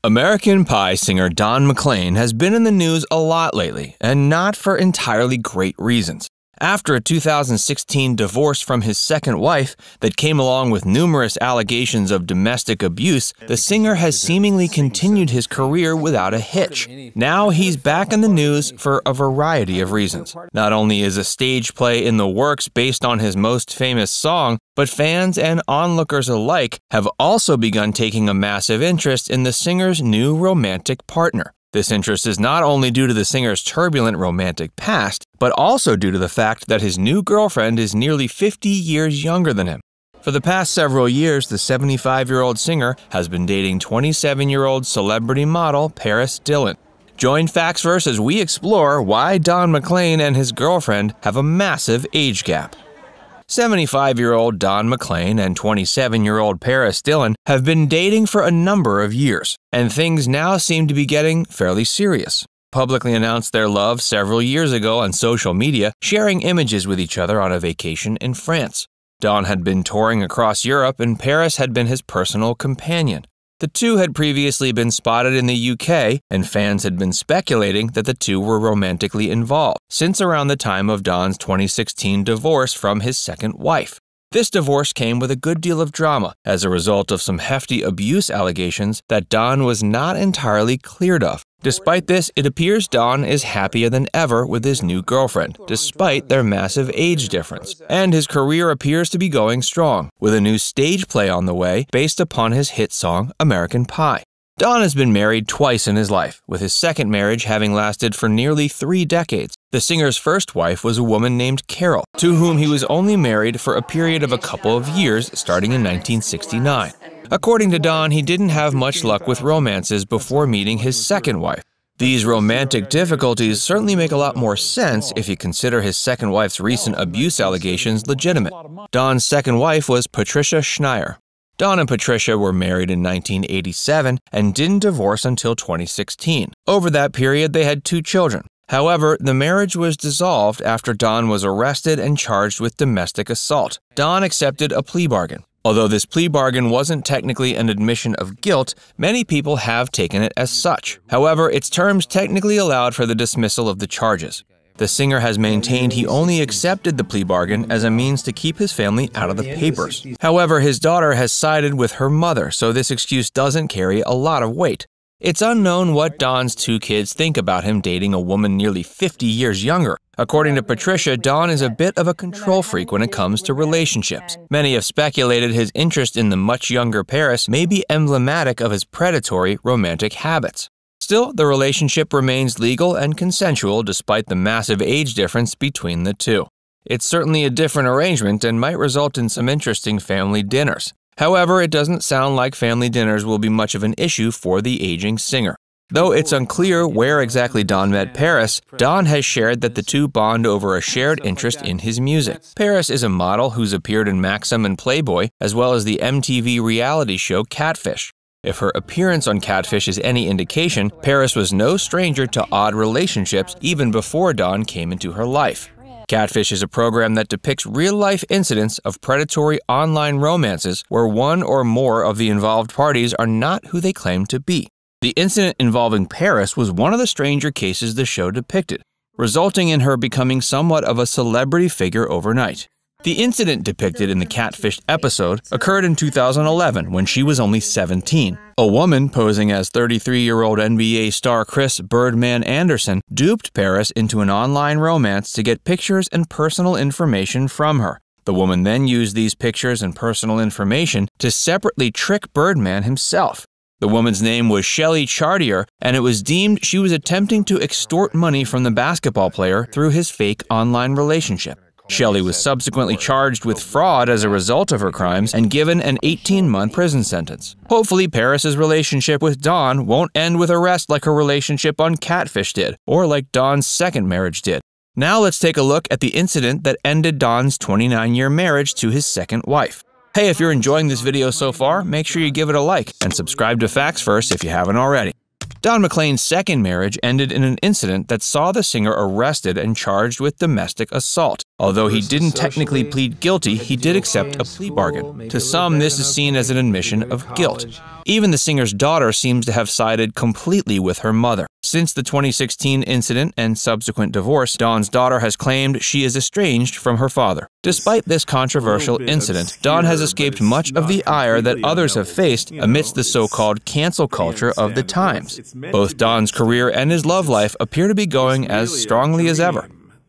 American Pie singer Don McLean has been in the news a lot lately, and not for entirely great reasons. After a 2016 divorce from his second wife that came along with numerous allegations of domestic abuse, the singer has seemingly continued his career without a hitch. Now he's back in the news for a variety of reasons. Not only is a stage play in the works based on his most famous song, but fans and onlookers alike have also begun taking a massive interest in the singer's new romantic partner. This interest is not only due to the singer's turbulent romantic past, but also due to the fact that his new girlfriend is nearly 50 years younger than him. For the past several years, the 75-year-old singer has been dating 27-year-old celebrity model Paris Dillon. Join Factsverse as we explore why Don McLean and his girlfriend have a massive age gap. 75-year-old Don McLean and 27-year-old Paris Dillon have been dating for a number of years, and things now seem to be getting fairly serious. Publicly announced their love several years ago on social media, sharing images with each other on a vacation in France. Don had been touring across Europe, and Paris had been his personal companion. The two had previously been spotted in the UK, and fans had been speculating that the two were romantically involved since around the time of Don's 2016 divorce from his second wife. This divorce came with a good deal of drama as a result of some hefty abuse allegations that Don was not entirely cleared of. Despite this, it appears Don is happier than ever with his new girlfriend, despite their massive age difference. And his career appears to be going strong, with a new stage play on the way based upon his hit song American Pie. Don has been married twice in his life, with his second marriage having lasted for nearly 3 decades. The singer's first wife was a woman named Carol, to whom he was only married for a period of a couple of years starting in 1969. According to Don, he didn't have much luck with romances before meeting his second wife. These romantic difficulties certainly make a lot more sense if you consider his second wife's recent abuse allegations legitimate. Don's second wife was Patricia Schneier. Don and Patricia were married in 1987 and didn't divorce until 2016. Over that period, they had 2 children. However, the marriage was dissolved after Don was arrested and charged with domestic assault. Don accepted a plea bargain. Although this plea bargain wasn't technically an admission of guilt, many people have taken it as such. However, its terms technically allowed for the dismissal of the charges. The singer has maintained he only accepted the plea bargain as a means to keep his family out of the papers. However, his daughter has sided with her mother, so this excuse doesn't carry a lot of weight. It's unknown what Don's 2 kids think about him dating a woman nearly 50 years younger. According to Patricia, Don is a bit of a control freak when it comes to relationships. Many have speculated his interest in the much younger Paris may be emblematic of his predatory romantic habits. Still, the relationship remains legal and consensual despite the massive age difference between the two. It's certainly a different arrangement and might result in some interesting family dinners. However, it doesn't sound like family dinners will be much of an issue for the aging singer. Though it's unclear where exactly Don met Paris, Don has shared that the two bond over a shared interest in his music. Paris is a model who's appeared in Maxim and Playboy, as well as the MTV reality show Catfish. If her appearance on Catfish is any indication, Paris was no stranger to odd relationships even before Don came into her life. Catfish is a program that depicts real-life incidents of predatory online romances where one or more of the involved parties are not who they claim to be. The incident involving Paris was one of the stranger cases the show depicted, resulting in her becoming somewhat of a celebrity figure overnight. The incident depicted in the Catfish episode occurred in 2011 when she was only 17. A woman posing as 33-year-old NBA star Chris "Birdman" Anderson duped Paris into an online romance to get pictures and personal information from her. The woman then used these pictures and personal information to separately trick Birdman himself. The woman's name was Shelly Chartier, and it was deemed she was attempting to extort money from the basketball player through his fake online relationship. Shelly was subsequently charged with fraud as a result of her crimes and given an 18-month prison sentence. Hopefully, Paris's relationship with Don won't end with arrest like her relationship on Catfish did, or like Don's second marriage did. Now let's take a look at the incident that ended Don's 29-year marriage to his second wife. Hey, if you're enjoying this video so far, make sure you give it a like and subscribe to Factsverse if you haven't already. Don McLean's second marriage ended in an incident that saw the singer arrested and charged with domestic assault. Although he didn't technically plead guilty, he did accept a plea bargain. To some, this is seen as an admission of guilt. Even the singer's daughter seems to have sided completely with her mother. Since the 2016 incident and subsequent divorce, Don's daughter has claimed she is estranged from her father. Despite this controversial incident, Don has escaped much of the ire that others have faced amidst the so-called cancel culture of the times. Both Don's career and his love life appear to be going as strongly as ever.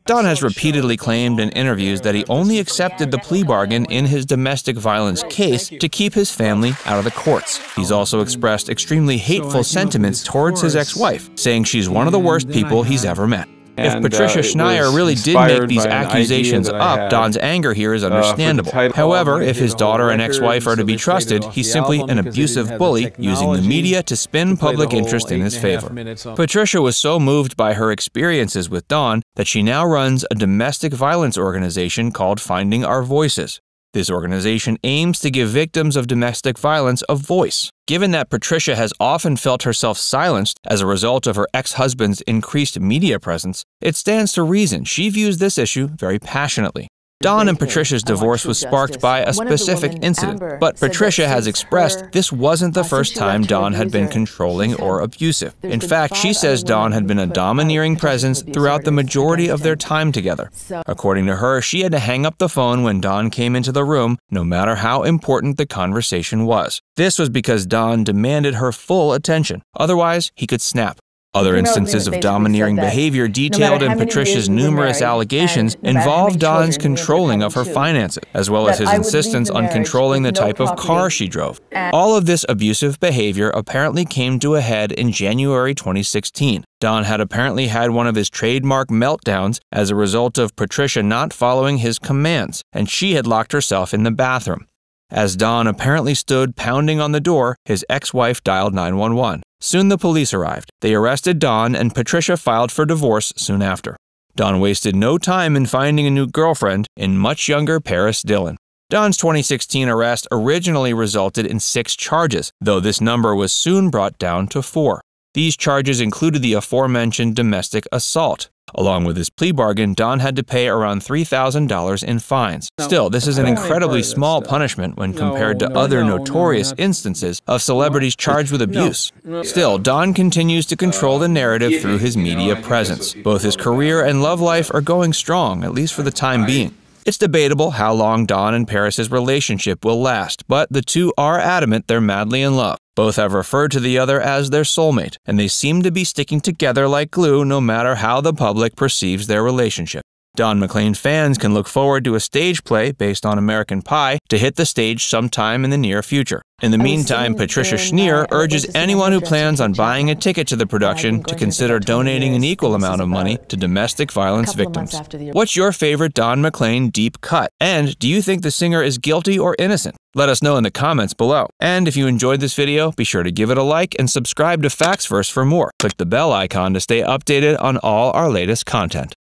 Don has repeatedly claimed in interviews that he only accepted the plea bargain in his domestic violence case to keep his family out of the courts. He's also expressed extremely hateful sentiments towards his ex-wife, saying she's one of the worst people he's ever met. If Patricia Schneier really did make these accusations up, Don's anger here is understandable. However, if his daughter and ex-wife are to be trusted, he's simply an abusive bully using the media to spin public interest in his favor. Patricia was so moved by her experiences with Don that she now runs a domestic violence organization called Finding Our Voices. This organization aims to give victims of domestic violence a voice. Given that Patricia has often felt herself silenced as a result of her ex-husband's increased media presence, it stands to reason she views this issue very passionately. Don and Patricia's divorce was sparked by a specific incident, but Patricia has expressed this wasn't the first time Don had been controlling or abusive. In fact, she says Don had been a domineering presence throughout the majority of their time together. According to her, she had to hang up the phone when Don came into the room, no matter how important the conversation was. This was because Don demanded her full attention. Otherwise, he could snap. Other instances of domineering behavior detailed in Patricia's numerous allegations involve Don's controlling of her finances, as well as his insistence on controlling the type of car she drove. All of this abusive behavior apparently came to a head in January 2016. Don had apparently had one of his trademark meltdowns as a result of Patricia not following his commands, and she had locked herself in the bathroom. As Don apparently stood pounding on the door, his ex-wife dialed 911. Soon the police arrived. They arrested Don, and Patricia filed for divorce soon after. Don wasted no time in finding a new girlfriend in much younger Paris Dillon. Don's 2016 arrest originally resulted in 6 charges, though this number was soon brought down to 4. These charges included the aforementioned domestic assault. Along with his plea bargain, Don had to pay around $3,000 in fines. Still, this is an incredibly small punishment when compared to other notorious instances of celebrities charged with abuse. Still, Don continues to control the narrative through his media presence. Both his career and love life are going strong, at least for the time being. It's debatable how long Don and Paris's relationship will last, but the two are adamant they're madly in love. Both have referred to the other as their soulmate, and they seem to be sticking together like glue no matter how the public perceives their relationship. Don McLean fans can look forward to a stage play based on American Pie to hit the stage sometime in the near future. In the meantime, Patricia Schneier urges anyone who plans on buying a ticket to the production to consider donating an equal amount of money to domestic violence victims. What's your favorite Don McLean deep cut? And do you think the singer is guilty or innocent? Let us know in the comments below. And if you enjoyed this video, be sure to give it a like and subscribe to Facts First for more. Click the bell icon to stay updated on all our latest content.